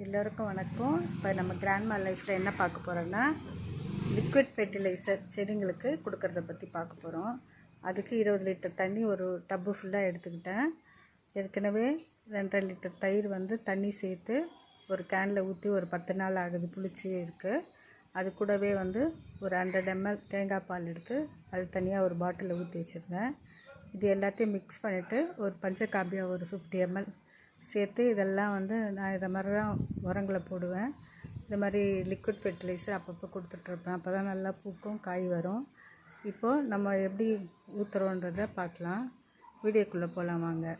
எல்லோருக்கும் வணக்கம். இப்போ நம்ம கிராண்ட்மா லைஃப்பில் என்ன பார்க்க போகிறோன்னா, லிக்விட் ஃபெர்டிலைசர் செடிங்களுக்கு கொடுக்கறத பற்றி பார்க்க போகிறோம். அதுக்கு 20 லிட்டர் தண்ணி ஒரு டப்பு ஃபுல்லாக எடுத்துக்கிட்டேன். ஏற்கனவே 2.5 லிட்டர் தயிர் தண்ணி சேர்த்து ஒரு கேனில் ஊற்றி ஒரு 10 நாள் ஆகுது, புளிச்சு இருக்குது. அது கூடவே ஒரு 100 ml தேங்காய் பால் எடுத்து அது தனியாக ஒரு பாட்டிலில் ஊற்றி வச்சுருந்தேன். இது எல்லாத்தையும் மிக்ஸ் பண்ணிவிட்டு ஒரு பஞ்சகாபியம் ஒரு 50 ml சேர்த்து இதெல்லாம் நான் இதை மாதிரி தான் உரங்களை போடுவேன். இந்த மாதிரி லிக்விட் ஃபெர்டிலைசர் அப்பப்போ கொடுத்துட்ருப்பேன். அப்போ தான் நல்லா பூக்கும், காய் வரும். இப்போது நம்ம எப்படி ஊற்றுறோன்றதை பார்க்கலாம். வீடியோக்குள்ளே போகலாம் வாங்க.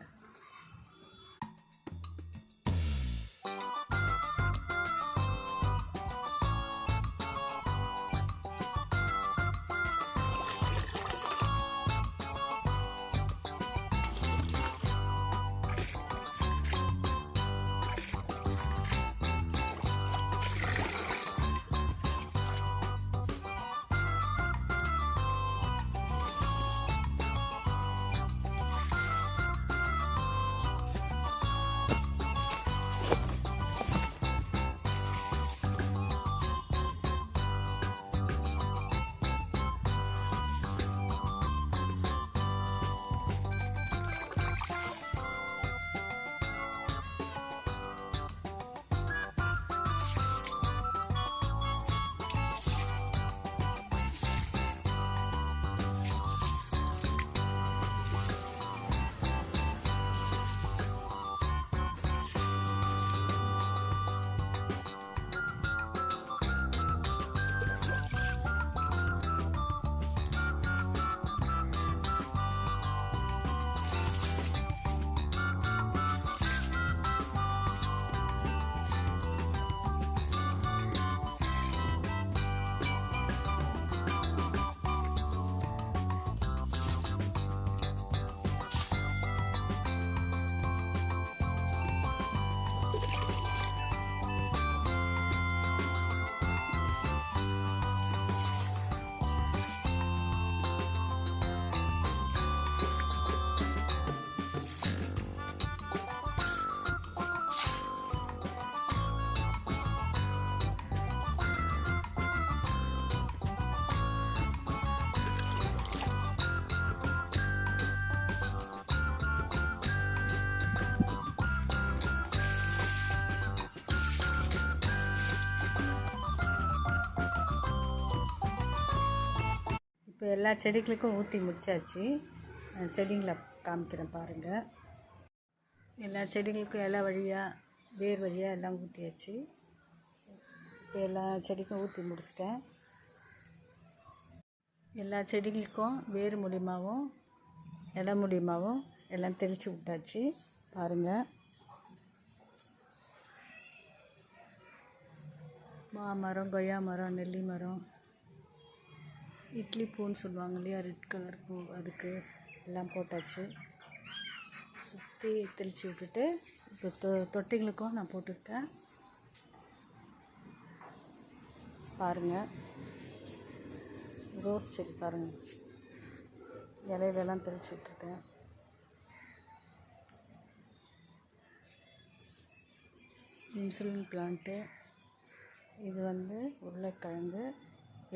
இப்போ எல்லா செடிகளுக்கும் ஊற்றி முடிச்சாச்சு. செடிங்களை காமிக்கிறேன் பாருங்கள். எல்லா செடிகளுக்கும் இலை வழியாக, வேர் வழியாக எல்லாம் ஊற்றியாச்சு. இப்போ எல்லா செடிக்கும் ஊற்றி முடிச்சிட்டேன். எல்லா செடிகளுக்கும் வேர் மூலியமாகவும் இலை மூலியமாகவும் எல்லாம் தெளித்து விட்டாச்சு. பாருங்கள், மாமரம், கொய்யா மரம், நெல்லி மரம், இட்லி பூன்னு சொல்லுவாங்க இல்லையா, ரெட் கலர் பூ, அதுக்கு எல்லாம் போட்டாச்சு. சுற்றி தெளித்து விட்டுட்டு இப்போ தொட்டிங்களுக்கும் நான் போட்டுருக்கேன். பாருங்கள், ரோஸ் செடி பாருங்கள், இலையிலெல்லாம் தெளித்து விட்டுருக்கேன். இன்சுலின் பிளான்ட்டு, இது உருளைக்கிழங்கு,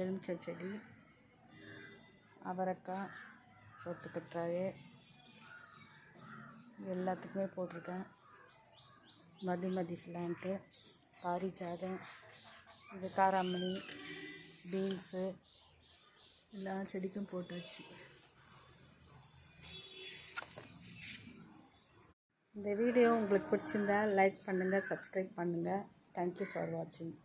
எலுமிச்சை செடி, அவரைக்காய், சொத்து கற்றாழை, எல்லாத்துக்குமே போட்டிருக்கேன். மதுமதி பிளான்ட்டு, பாரிஜாதம், இது காராமணி, பீன்ஸு, எல்லா செடிக்கும் போட்டாச்சு. இந்த வீடியோ உங்களுக்கு பிடிச்சிருந்தா லைக் பண்ணுங்கள், சப்ஸ்கிரைப் பண்ணுங்கள். தேங்க்யூ ஃபார் வாட்சிங்.